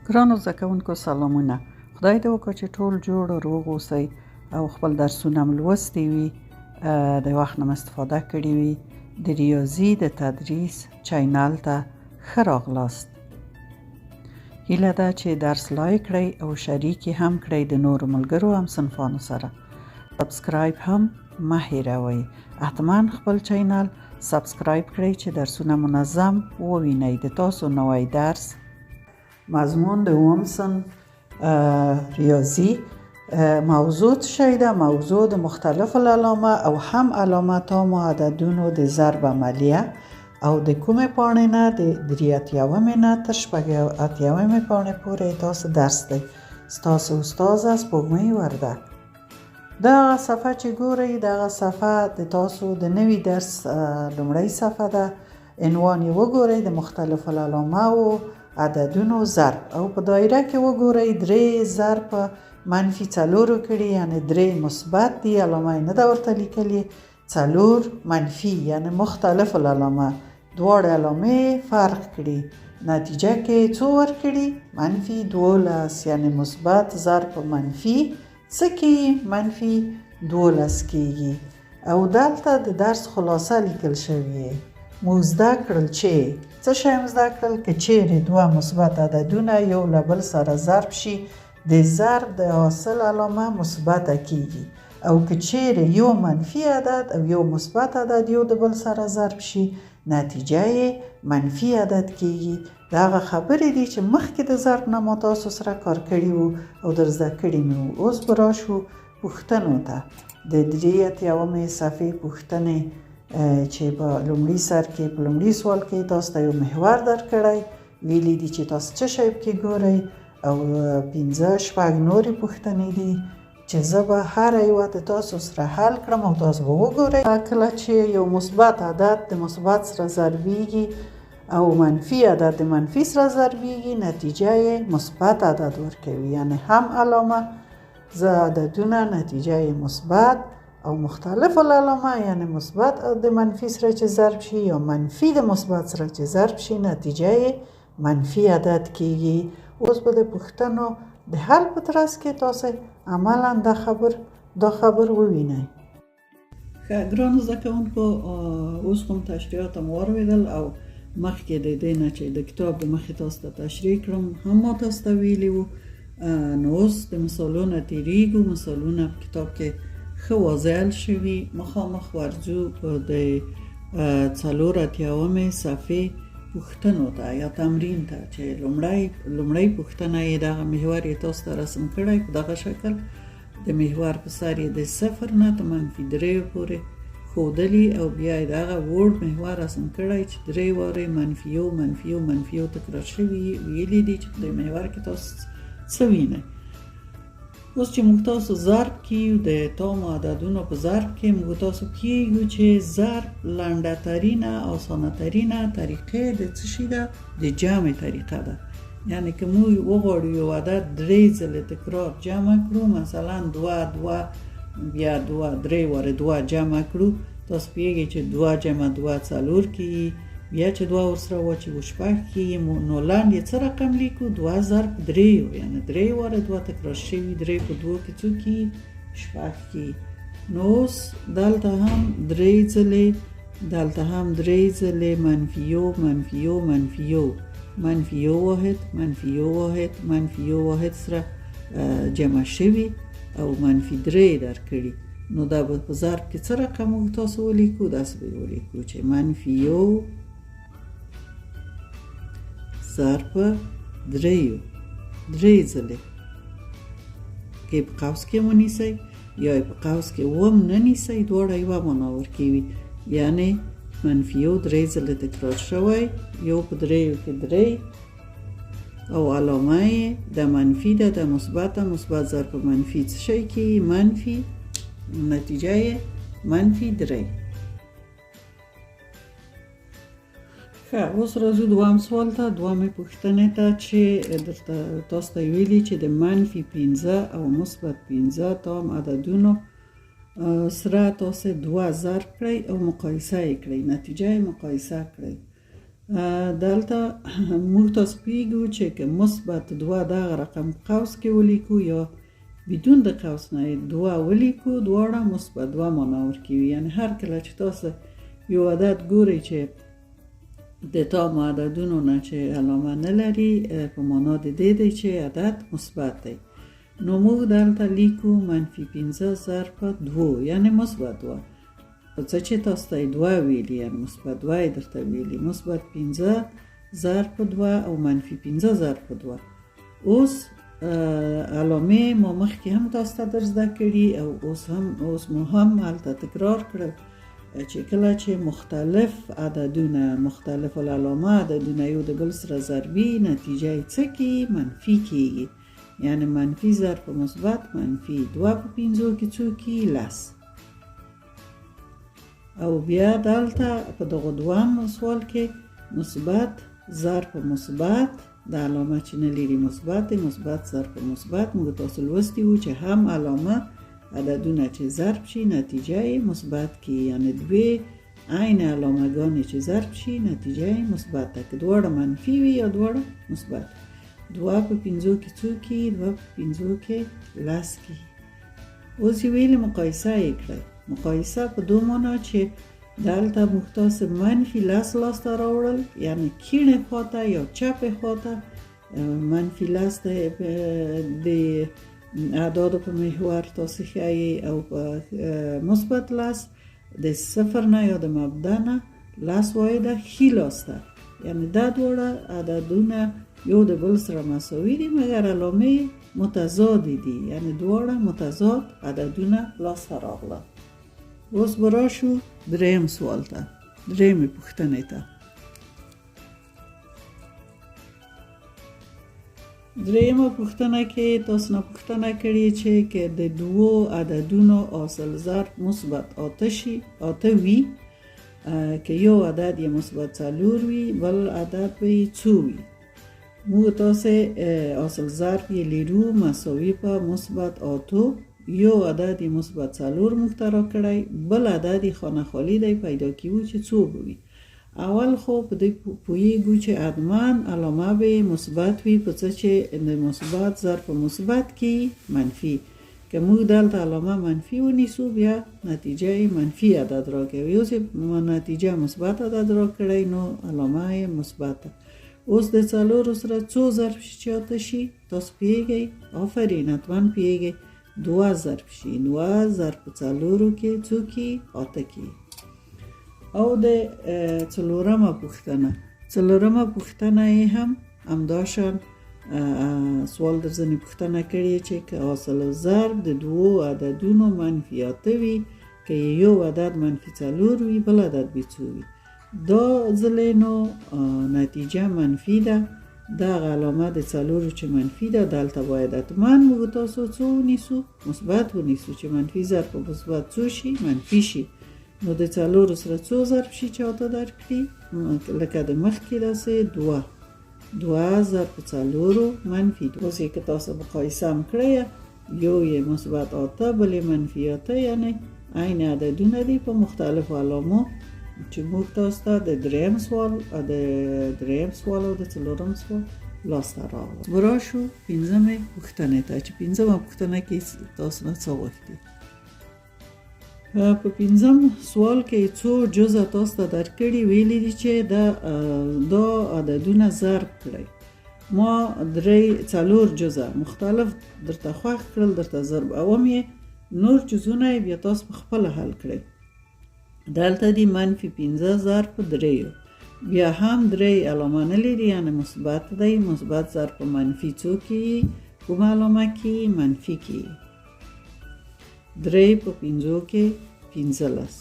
ګرانو زده کوونکو سلامونه. خدای دې وکړه چې ټول جوړ روغ اوسئ او خپل درسونه هم لوستي وي، د وخت نه استفاده کړې وي. د ریاضي د تدریس چینل ته ښه راغلاست. هیله ده چې درس لایک کړئ او شریک هم کړئ د نورو ملګرو هم صنفانو سره. سبسکرایب هم مه هیروئ. حتما خپل چینل سبسکرایب کړئ چې درسونه منظم ووینئ. د تاسو نوی درس مضمون د اووم صنف ریاضی موضوع څه ده؟ موضوع د مختلفو علامه او هم علامتام و عددونو د ضرب عملیه او د کومې پاڼې نه د 83 نه تر 88 پاڼې پورې تاسو درس دی. ستاسو استاد سپوږمۍ وردک. دغه صفحه چې ګورئ، دغه صفحه د تاسو د نوي درس لومړی صفحه ده. عنوان یې وګورئ، د مختلفو علامه او عددونو ضرب، او په دایره کې وګورئ 3 ضرب منفي 4 کړي، یعنی 3 مثبت دي، علامه نه ده ورته لیکلې. 4 منفي یعنی مختلف علامه، دواړه علامې فرق کړي. نتیجه کې څو ورکړي؟ منفي 12، یعنی مثبت ضرب منفي څه کېږي؟ منفي 12 کېږي. او دلته د درس خلاصه لیکل شوې. مو زده کړل چې څه شی مو زده کړل؟ که چیرې دوه مثبت عددونه یو له بل سره ضرب شي، د ضرب د حاصل علامه مثبته کېږي. او که چیرې یو منفي عدد او یو مثبت عدد یو د بل سره ضرب شي، نتیجه یې منفي عدد کېږي. دغه خبرې دي چې مخکې د ضرب نه ما تاسو سره کار کړي وو او در زده کړي مې وو. اوس به راشو پوښتنو ته. د 83 صفحې پوښتنې چې په لومړي سر کې په لومړي سوال کې تاسو ته یو محور درکړی، ویلي دي چې تاسو څه شی پکې ګورئ، او 5-6 نورې پوښتنې دي چې زه به هر یوه د تاسو سره حل کړم او تاسو به وګورئ. کله چې یو مثبت عدد د مثبت سره ضربیږي او منفي عدد د منفي سره ضربیږي، نتیجه یې مثبت عدد ورکوي، یعنی هم علامه زه عددونه نتیجه یې مثبت او مختلف علامه، یعنی مثبت د منفي سره چې ضرب شي یا منفي د مثبت سره چې ضرب شي، نتیجه یې منفي عدد کېږي. اوس به د پوښتنو د حل په ترڅ کې تاسو عملاً دا خبر ووینئ. ښه ګرانو زده کوونکو، اوس کوم تشریحات مو واورېدل او مخکې د دې نه چې د کتاب د مخې تاسو ته تشریح کړم هم ما تاسو ته ویلي وو. نو اوس د مثالونه تېرېږو. مثالونه په کتاب کې ښه واضح شوي. مخامخ ورځو د 84 صفحې پوښتنو ته یا تمرین ته، چې لومړی پوښتنه یې دغه محور یې تاسو ته رسم کړی په دغه شکل. د محور په سر یې د 0 نه تر -3 پورې ښودلي، او بیا یې دغه وړ محور رسم کړی چې 3 وارې منفي تکرار شوي. ویلي دي چې په دې محور کې تاسو څه وینئ. اوس چې موږ تاسو ضرب کیو، د تامو عددونو په ضرب کې موږ تاسو کیږو چې ضرب لنډه ترینه آسانه ترینه طریقه د څه شي ده؟ د جمع طریقه ده. یعنی که موږ وغواړو یو عدد 3 ځله تکرار جمع کړو، مثلا 2 بیا 3 واره 2 جمع کړو، تاسو پیږئ چې 2 جمع 2 4 کیږي. بیا چې 2 ورسره واچوو 6 کیږي. نو لاندې څه رقم لیکو؟ 2 ضرب 3، یعنی 3 واره 2 تکرار شوي. 3 په 2 کې څو کیږي؟ 6 کیږي. نو اوس دلته هم 3 ځلې منفي واحد سره جمع شوي او -3 درکړي. نو دا به په ضرب کې څه رقم تاسو ولیکو؟ داسې به ولیکو چې -1 ضرب 3 ځلې. که په قوس کې ونیسئ یا په قوس کې وم نه نیسئ، دواړه یوه معنا ورکوي. یعنی -3 ځلې تکرار شوی، یو په 3 کې 3 او علامه یې د منفي ده، د مثبت ضرب منفي څه شی کېږي؟ منفي، نتیجه یې -3. اوس راځو دوام سوال ته، دوامې پوښتنې ته، چې تاسو ته ویلي چې د -15 او -15 تام عددونو سره تاسو 2 ضرب کړئ او مقایسه یې کړئ، نتیجه یې مقایسه کړئ. دلته موږ تاسو پوهیږو چې که مثبت 2 دغه رقم قوس کې ولیکو یا بدون د قوس نه 2 ولیکو دواړه مثبت 2 معنا ورکوي. یعنی هر کله چې تاسو یو عدد ګورئ چې د تام عددونو نه چې علامه نه لري په معنا د دې دی چې عدد مثبت دی. نو موږ دلته لیکو -15 ضرب 2 یعنی مثبت 2. څه چې تاسو ته 2 ویلي یعنی مثبت 2 درته ویلي مثبت 15 ضرب 2 او -15 ضرب 2. اوس علامه ما مخکې هم تاسو ته در زده کړي او اوس مو هم هلته تکرار کړل چې کله چې مختلف عددونه مختلف العلامه عددونه یو د بل سره ضربي نتیجه یې څه کیږي منفي کیږي. یعنی منفي ضرب مثبت منفي 2 په 5 کې څو کیږي 10. او بیا دلته په دغه دوام سوال کې مثبت ضرب مثبت د علامه چې نه لري مثبت ضرب مثبت موږ تاسو لوستي وو چې هم علامه عددونه چې ضرب شي نتیجه مثبت کی. یعنی دوی عین علامه ګانې چې ضرب شي نتیجه مثبت ده که دواړه منفي وي یا دواړه مثبت. 2 په 5 کې څو کی 2 په 5 کې 10 کی. اوس یې ویلې مقایسه یې کړئ. مقایسه په دوه معنا چې دلته موږ تاسو منفي 10 لاسته راوړل یعنی کیڼې خواته یا چپې خواته منفي 10 د اعدادو په محور تاسو ښایي او په مثبت 10 د صفر نه یا د مبدا نه 10 واحده ښي لاسته. یعنی دا دواړه عددونه یو د بل سره مساوي دي مګر علامې متضادې دي. یعنی دواړه متضاد عددونه لاسته راغله. اوس به راشو دریم سوال ته درېیمې پوښتنې ته. درېیمه پوښتنه کې تاسو نه پوښتنه کړې چې که د دوو عددونو اصل ضرب مثبت 8 وي که یو عدد یې مثبت 4 وي بل عدد به یې 2 وي. موږ تاسو اصل ضرب یې لرو مساوي په مثبت 8 یو عدد یې مثبت 4 موږ ته راکړی بل عدد یې خانه خالي دی پیدا کیو چې 2 به وي. اول خو په دې پوهیږو چې حتما علامه به مثبت وي په څه چې د مثبت ضرب مثبت کې منفي. که موږ دلته علامه منفي ونیسو بیا نتیجه منفي عدد راکوي. اوس نتیجه مثبت عدد راکړی نو علامه مثبت. اوس د 4 سره څو ضرب شي چې 8 شي تاسو پیږئ. آفرین حتما پیږئ. 2 ضرب شي 2 ضرب 4 کې څو کې 8 کې. او د څلورمه پوښتنه یې هم همداشان سوال در ځنې پوښتنه کړې چې که حاصل ضرب د دوو عددونو منفي 8 وي که یو عدد منفي 4 وي بل عدد به 2 وي. دا ځلې نو نتیجه منفي ده. دا علامه د 4 چې منفي ده دلته باید حتما موږ تاسو څو ونیسو مثبت ونیسو چې منفي ضرب په مثبت څو شي منفي شي. نو د 4 سره څو ضرب شي چې 8 درکړي لکه د مخکې داسې 2 ضرب 4 منفي 2. اوس که تاسو مقایسه هم کړئ یو یې مثبت 8 بل یې منفي 8 یعنی عین عددونه دي په مختلفو علامو چې موږ تاسو ته د درېیم سوال او د څلورم سوال لاسته راغله. براشو پنځمې پوښتنې ته چې پنځمه پوښتنه کې تاسو نه څه غوښتي. په پنځم سوال کې څو جزء تاسو ته درکړي ویلي دي چې دا عددونه ضرب کړئ. ما 4 جزء مختلف درته خوښ کړل درته ضرب اوم یې نور جزونه بیا تاسو په خپل حل کړئ. دلته دی منفي 15 ضرب 3 بیا هم 3 علامه نه لري یعنی مثبت دی. مثبت ضرب منفي څو کې کوم علامه کې منفي کې 3 په 5 کې 15.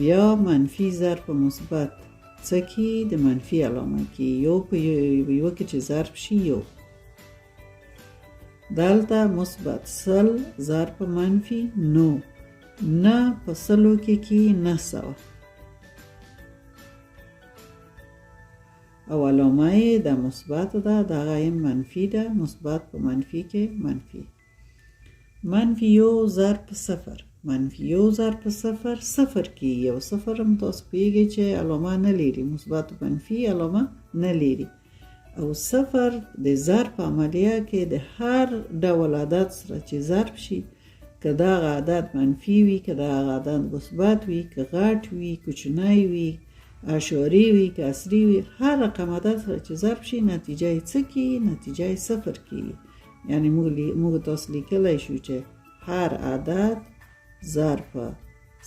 بیا منفي ضرب مثبت څه کې د منفي علامه کې یو په یو کې چې ضرب شي یو. دلته مثبت 100 ضرب منفي 9 په 100 کې 900 او علامه د مثبت ده دغه منفي ده مثبت په منفي کې منفي. منفي 1 ضرب 0 منفي 1 ضرب په 0 0 کیږي او 0 هم تاسو پوهیږئ چې علامه نه لري، مثبت او منفي علامه نه لري. او 0 د ضرب عملیه کې د هر ډول عدد سره چې ضرب شي، که دغه عدد منفي وي، که دغه عدد مثبت وي، که غټ وي، کوچنی وي، اعشاري وي، کسري وي، هر رقم عدد سره چې ضرب شي نتیجه یې څه کیږي؟ نتیجه یې 0 کیږي. یعنی موږ تاسو لیکلی شو چې هر عدد ضرب په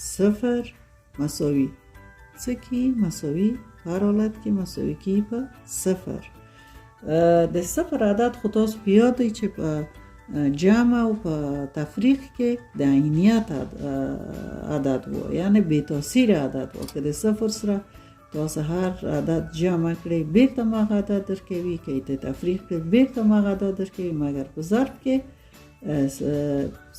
0 مساوي څه کیږي؟ مساوي هر حالت کې مساوي کیږي په 0. د 0 عدد خو تاسو په یاد دی چې په جمع او په تفریق کې د عینیت عدد و، یعنی بې تاثیر عدد و. که د 0 سره تاسو هر عدد جمع کړئ بیرته هماغه عدد درکوي، که یې تفریق کړئ بیرته هماغه عدد درکوي، مګر په ضرب کې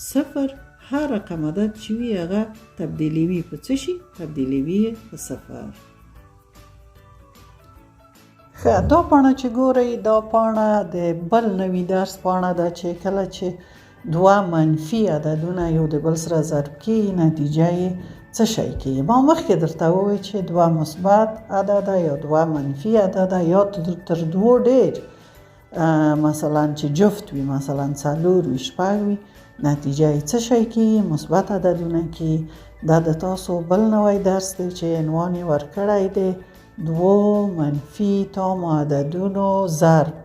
0 هر رقم عدد چې وي هغه تبدیلوي په څه شي؟ تبدیلوي په 0. دا پاڼه چې ګورئ دا پاڼه د بل نوي درس پاڼه ده چې کله چې دوه منفي عددونه یو د بل سره ضرب کیږي نتیجه یې څه شی کیږي. ما مخکې درته وویل چې دوه مثبت عدده یا دوه منفي عدده یا تر دوو ډېر مثلا چې جفت وي، مثلا 4 وي، 6 وي، نتیجه یې څه شی کیږي؟ مثبت عددونه کیږي. دا د تاسو بل نوی درس دی چې عنوان یې ورکړی دی دوو منفي تامو عددونو ضرب.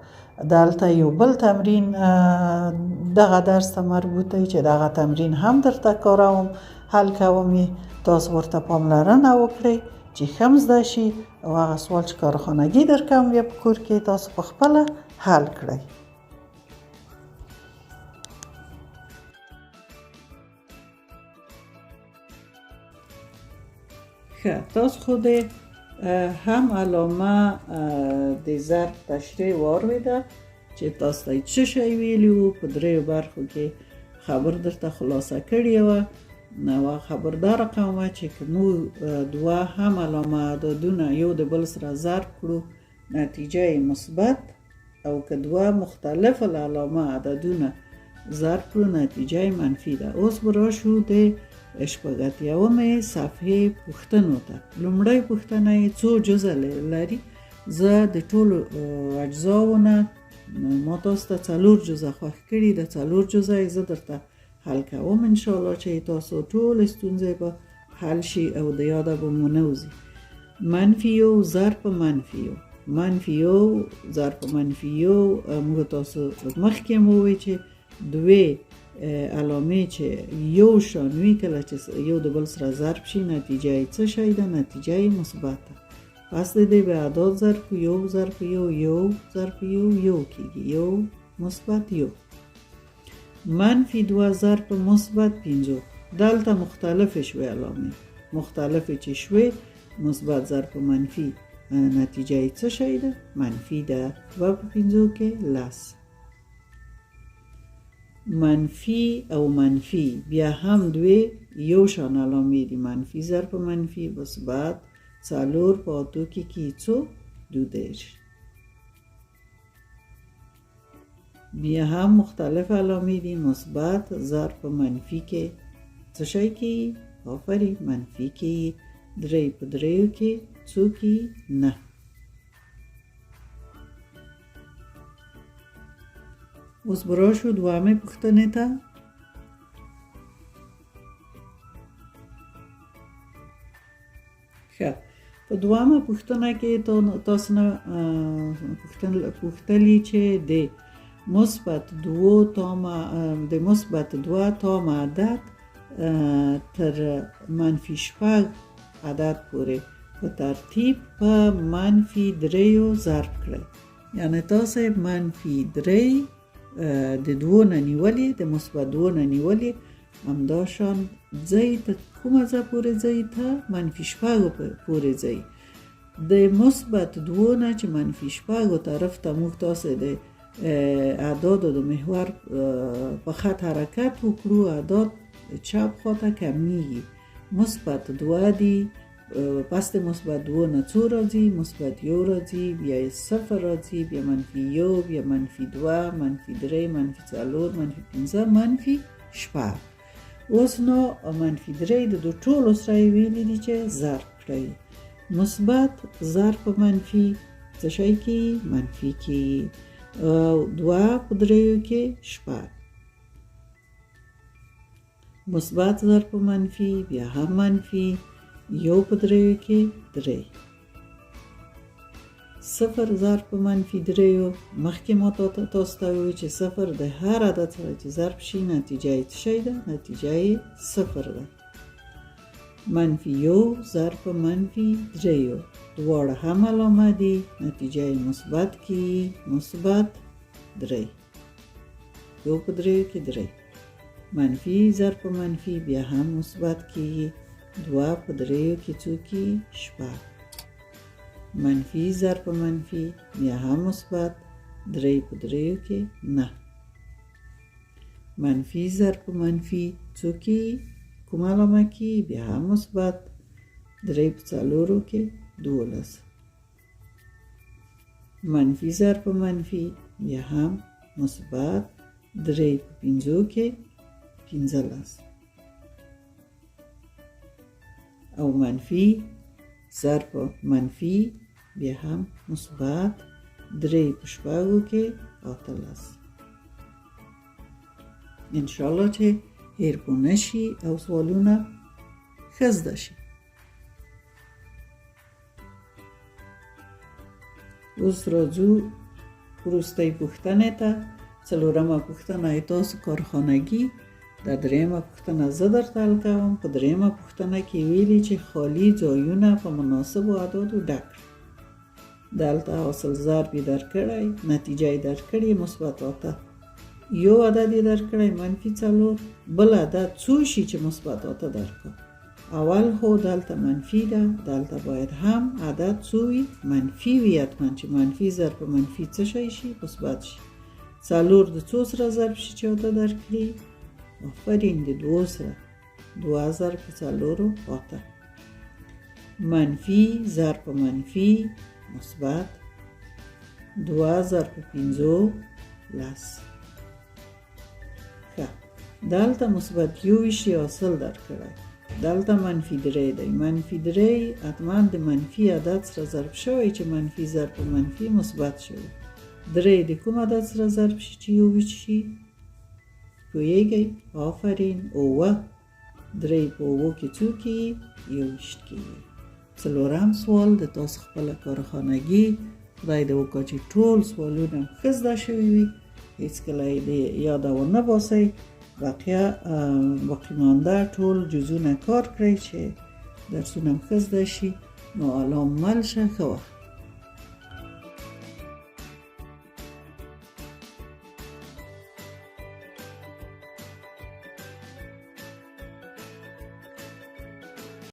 دلته یو بل تمرین دغه درس ته مربوط دی چې دغه تمرین هم درته کاروم، حل کوم یې. تاسو ورته پاملرنه وکړئ چې ښه م زده شي او هغه سوال چې کارخانګي درکوم بیا په کور کې تاسو په خپله حل کړئ. ښه، تاسو خو د هم علامه د ضرب تشریح واورېده چې تاسو ته څه شی ویلي وو. په دریو برخو کې خبر درته خلاصه کړې وه. نو خبر دا رقم وه چې که موږ دوه هم علامه عددونه یو د بل سره ضرب کړو نتیجه یې مثبت، او که دوه مختلف علامه عددونه ضرب کړو نتیجه یې منفي ده. اوس به راشو د شپږ اتیاومې صفحې پوښتنو ته. لومړی پوښتنه یې څو جزء لري؟ زه د ټولو اجزاو نه ما تاسو ته 4 جزء خوښ کړي، د 4 جزء یې زه درته حل کوم انشاءالله چې تاسو ټول ستونزې به حل شي او د یاده به مو نه وځي. منفي 1 ضرب په منفي 1، منفي 1 ضرب په منفي 1. موږ تاسو مخکې مو وویل چې دوی علامې چې یو شان وي کله چې یو د بل سره ضرب شي نتیجه یې څه شی ده؟ نتیجه یې مثبت ده. پس د دې به اعداد ضرب په 1 ضرب په 1 1 ضرب په 1 کیږي، 1 مثبت 1. منفي 2 ضرب په مثبت 5. دلته مختلفې شوې علامې، مختلفې چې شوې مثبت ضرب په منفي نتیجه یې څه شی ده؟ منفي ده. 2 په 5 کې 10. منفي او منفي بیا هم دوی یو شان علامې دي. منفي ضرب په منفي مثبت 4 په 8 کې کیږي څو؟ 22. بیا هم مختلف علامې دي. مثبت ضرب په منفي کې څه شی کیږي؟ آفرین منفي کیږي. 3 په 3 کې څو کیږي؟ 9. اوس به راشو دویمې پوښتنې ته. ښه، په دویمه پوښتنه کې تاسو نه پوښتلي چې د مثبت 2 تامه عدد تر منفي 6 عدد پورې په ترتیب په منفي 3 ضرب کړئ. یعنی تاسو منفي 3 د 2 نه نیولې، د مثبت 2 نه نیولې، همداشان ځای ته کومه ځای پورې ځای ته؟ منفي 6 پورې ځای. د مثبت 2 نه چې منفي 6 طرف ته موږ تاسو د اعدادو د محور په خط حرکت وکړو، اعداد چپ خواته کمیږي. مثبت 2 دی، پس د مثبت 2 نه څو راځي؟ مثبت 1 راځي، بیا 0 راځي، بیا منفي 1، بیا منفي 2، منفي 3، منفي 4، منفي 5، منفي 6. اوس نو منفي 3 د دو ټولو سره یې ویلي دي چې ضرب کړئ. مثبت ضرب په منفي څه شی کېږي؟ منفي کېږي. 2 په 3 کې 6. مثبت ضرب په منفي بیا هم منفي 1 په 3 کې 3. 0 ضرب په منفي 3 مخکې ما تاسو ته وویل چې 0 د هر عدد سره چې ضرب شي نتیجه یې څه شی ده؟ نتیجه یې 0 ده. منفي 1 ضرب په منفي 3 دواړه هم علامه دي نتیجه یې مثبت کېږي. مثبت 3 1 په 3 کې 3. منفي ضرب په منفي بیا هم مثبت کېږي. 2 په 3 کې څو کېږي؟ 6. منفي ضرب په منفي بیا هم مثبت. 3 په 3 کې 9. منفي ضرب په منفي څو کېږي؟ کومه علامه کېږي؟ بیا هم مثبت. 3 په 4 کې 12. منفي ضرب په منفي بیا هم مثبت. 3 په 5 کې 15. او منفي ضرب په منفي بیا هم مثبت. 3 په 6 کې 18. انشاءالله چې هیر پو نشي او سوالونه ښه زده شي. اوس راځو وروستۍ پوښتنې ته. 4مه پوښتنه یې تاسو کارخانګي. دا 3مه پوښتنه زه درته حل کوم. په 3مه پوښتنه کې ویلي چې خالي ځایونه په مناسبو اعدادو ډک کړئ. دلته حاصل ضرب یې درکړی، نتیجه یې درکړې مثبت 8. یو عدد یې درکړی منفي 4. بل عدد څو شي چې مثبت 8 درکړه؟ اول خو دلته منفي ده، دلته باید هم عدد څو وي؟ منفي وي حتما چې منفي ضرب په منفي څه شی شي؟ مثبت شي. 4 د څو سره ضرب شي چې 8 درکړي؟ آفرین د 2 سره. 2 ضرب په 4 8. منفي ضرب په منفي مثبت. 2 ضرب په 5 10. دلته مثبت 21 حاصل درکړی. دلته منفي 3 دی. منفي 3 حتما د منفي عدد سره ضرب شوی چې منفي ضرب په منفي مثبت شوی. 3 د کوم عدد سره ضرب شي چې 21 شي؟ پوهیږئ؟ آفرین 9. 3 په 9 کې څو کېږي؟ 21 کېږي. 4م سوال د تاسو خپله کارخانګي. خدای دې وکړه چې ټول سوالونه ښه زده شوي وي. هېڅکله یې د یاده ونه باسئ. باقي مانده ټول جزونه کار کړئ چې درسونه هم ښه زده شي. نو الله مل شه. ښه وخت.